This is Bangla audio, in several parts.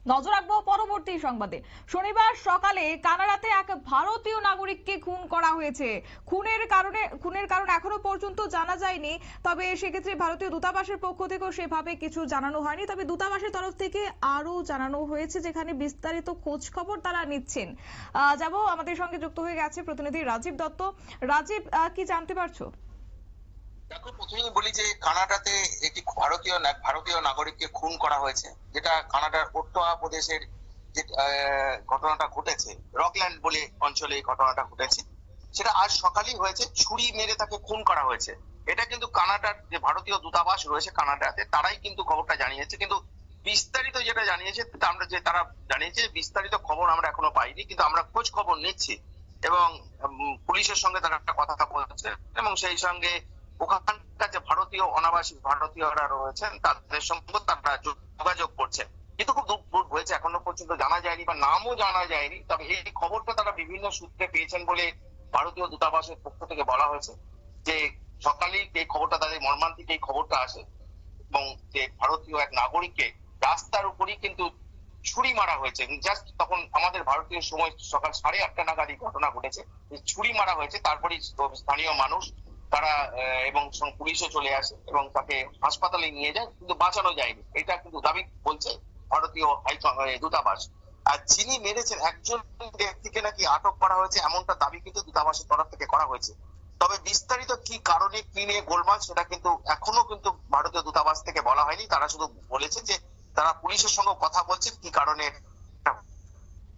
নজর রাখবো পরবর্তী সংবাদে। শনিবার সকালে কানাডাতে এক ভারতীয় নাগরিককে খুন করা হয়েছে। খুনের কারণ এখনো পর্যন্ত জানা যায়নি। তবে সেক্ষেত্রে ভারতীয় দূতাবাসের পক্ষ থেকেও সেভাবে কিছু জানানো হয়নি। তবে দূতাবাসের তরফ থেকে আরো জানানো হয়েছে, যেখানে বিস্তারিত খোঁজ খবর তারা নিচ্ছেন। যাব, আমাদের সঙ্গে যুক্ত হয়ে গেছে প্রতিনিধি রাজীব দত্ত। রাজীব, কি জানতে পারছো? দেখো, প্রথমেই বলি যে কানাডাতে একটি ভারতীয় নাগরিককে খুন করা হয়েছে, যেটা কানাডার ওট্টাওয়া প্রদেশের যে ঘটনাটা ঘটেছে, রকল্যান্ড বলে অঞ্চলে এই ঘটনাটা ঘটেছে। সেটা আজ সকালেই হয়েছে, ছুরি মেরে তাকে খুন করা হয়েছে। এটা কিন্তু কানাডার যে ভারতীয় দূতাবাস রয়েছে কানাডাতে, তারাই কিন্তু খবরটা জানিয়েছে। কিন্তু বিস্তারিত যেটা জানিয়েছে তারা জানিয়েছে, বিস্তারিত খবর আমরা এখনো পাইনি, কিন্তু আমরা খোঁজ খবর নিচ্ছি এবং পুলিশের সঙ্গে তারা একটা কথা বলছে এবং সেই সঙ্গে ওখানকার যে ভারতীয় অনাবাসী ভারতীয়রা রয়েছেন তাদের সঙ্গে তারা যোগাযোগ করছেন। কিন্তু খুব দূর হয়েছে, এখনো পর্যন্ত জানা যায়নি বা নামও জানা যায়নি। তবে এই খবরটা তারা বিভিন্ন সূত্রে পেয়েছেন বলে ভারতীয় দূতাবাসের পক্ষ থেকে বলা হয়েছে যে সকালেই এই খবরটা, তাদের মর্মান্তিক এই খবরটা আসে এবং যে ভারতীয় এক নাগরিককে রাস্তার উপরই কিন্তু ছুরি মারা হয়েছে। জাস্ট তখন আমাদের ভারতীয় সময় সকাল 8:30 নাগাদ এই ঘটনা ঘটেছে। ছুরি মারা হয়েছে, তারপরে স্থানীয় মানুষ তারা এবং পুলিশও চলে আসে এবং তাকে হাসপাতালে নিয়ে যায়, কিন্তু বাঁচানো যায়নি। এটা কিন্তু দাবি বলছে ভারতীয় দূতাবাস। আর যিনি মেরেছেন একজন ব্যক্তিকে নাকি আটক করা হয়েছে, এমনটা দাবি কিন্তু দূতাবাসের তরফ থেকে করা হয়েছে। তবে বিস্তারিত কি কারণে কি নিয়ে গোলমাল, সেটা কিন্তু এখনো কিন্তু ভারতীয় দূতাবাস থেকে বলা হয়নি। তারা শুধু বলেছে যে তারা পুলিশের সঙ্গে কথা বলছে কি কারণে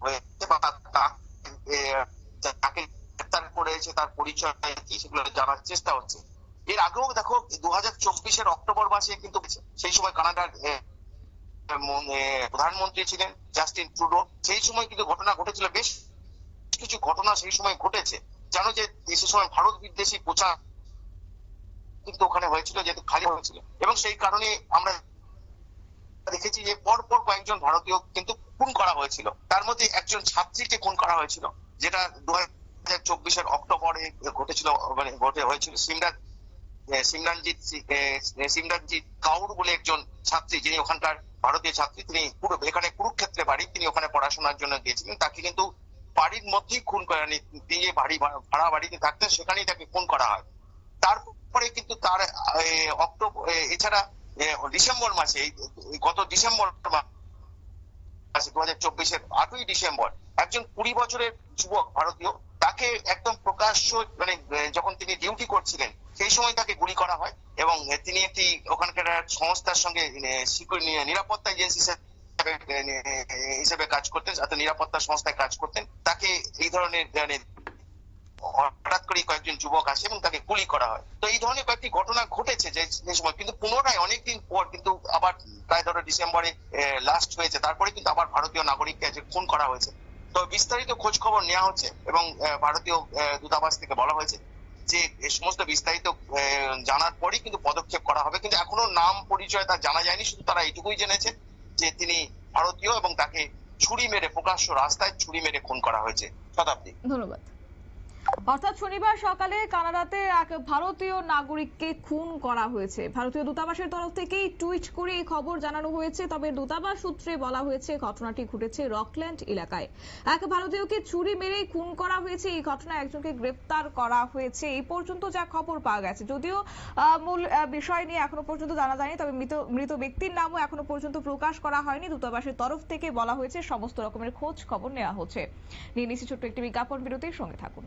হয়েছে বা তাকে গ্রেফতার করেছে তার পরিচয় কি সেগুলো জানার চেষ্টা হচ্ছে। এর আগেও দেখো 2024-এর অক্টোবর মাসে কিন্তু সেই সময় কানাডার প্রধানমন্ত্রী ছিলেন জাস্টিন ট্রুডো। সেই সময় কিন্তু ঘটনা ঘটেছিল, বেশ কিছু ঘটনা সেই সময় ঘটেছে। জানো যে সে সময় ভারত বিদ্বেষী প্রচার কিন্তু ওখানে হয়েছিল, যেহেতু খালি হয়েছিল, এবং সেই কারণে আমরা দেখেছি যে পরপর কয়েকজন ভারতীয় কিন্তু খুন করা হয়েছিল। তার মধ্যে একজন ছাত্রীকে খুন করা হয়েছিল, যেটা 2024-এর অক্টোবরে ঘটেছিল, মানে হয়েছিল। সিমরানজিৎ কাউর বলে একজন ছাত্রী, যিনি ওখানকার ভারতীয় ছাত্রী, তিনি এখানে কুরুক্ষেত্রে বাড়ি, তিনি ওখানে পড়াশোনার জন্য গিয়েছিলেন। তাকে কিন্তু বাড়ির মধ্যেই খুন করা, তিনি ভাড়া বাড়িতে থাকতেন, সেখানেই তাকে খুন করা হয়। তারপরে কিন্তু তার অক্টোবর এছাড়া ডিসেম্বর মাসে, গত ডিসেম্বর মাসে 2024-এর 8ই ডিসেম্বর একজন 20 বছরের যুবক ভারতীয়, তাকে একদম প্রকাশ্য, মানে যখন তিনি ডিউটি করছিলেন সেই সময় তাকে গুলি করা হয়। এবং তিনি একটি ওখানকার সংস্থার সঙ্গে নিরাপত্তা এজেন্সি হিসেবে কাজ করতেন, নিরাপত্তা সংস্থায় কাজ করতেন। তাকে এই ধরনের হঠাৎ করে কয়েকজন যুবক আসে এবং তাকে গুলি করা হয়। তো এই ধরনের কয়েকটি ঘটনা ঘটেছে যে সময়, কিন্তু পুনরায় অনেকদিন পর কিন্তু আবার প্রায় ধরো ডিসেম্বরে লাস্ট হয়েছে, তারপরে কিন্তু আবার ভারতীয় নাগরিককে খুন করা হয়েছে। তো বিস্তারিত খোঁজ খবর নেওয়া হচ্ছে এবং ভারতীয় দূতাবাস থেকে বলা হয়েছে যে এই সমস্ত বিস্তারিত জানার পরই কিন্তু পদক্ষেপ করা হবে। কিন্তু এখনো নাম পরিচয় তার জানা যায়নি, শুধু তারা এইটুকুই জেনেছে যে তিনি ভারতীয় এবং তাকে ছুরি মেরে, প্রকাশ্য রাস্তায় ছুরি মেরে খুন করা হয়েছে। শতাব্দী, ধন্যবাদ। অর্থাৎ শনিবার সকালে কানাডাতে এক ভারতীয় নাগরিককে খুন করা হয়েছে। ভারতীয় দূতাবাসের তরফ থেকেই টুইট করে এই খবর জানানো হয়েছে। তবে দূতাবাস সূত্রে বলা হয়েছে ঘটনাটি ঘটেছে রকল্যান্ড এলাকায়। এক ভারতীয়কে ছুরি মেরে খুন করা হয়েছে। এই ঘটনায় একজনকে গ্রেফতার করা হয়েছে, এই পর্যন্ত যা খবর পাওয়া গেছে। যদিও মূল বিষয় নিয়ে এখনো পর্যন্ত জানা যায়নি, তবে মৃত ব্যক্তির নামও এখনো পর্যন্ত প্রকাশ করা হয়নি। দূতাবাসের তরফ থেকে বলা হয়েছে সমস্ত রকমের খোঁজ খবর নেওয়া হচ্ছে। নিয়ে নিচ্ছি ছোট্ট একটি বিজ্ঞাপন বিরতির, সঙ্গে থাকুন।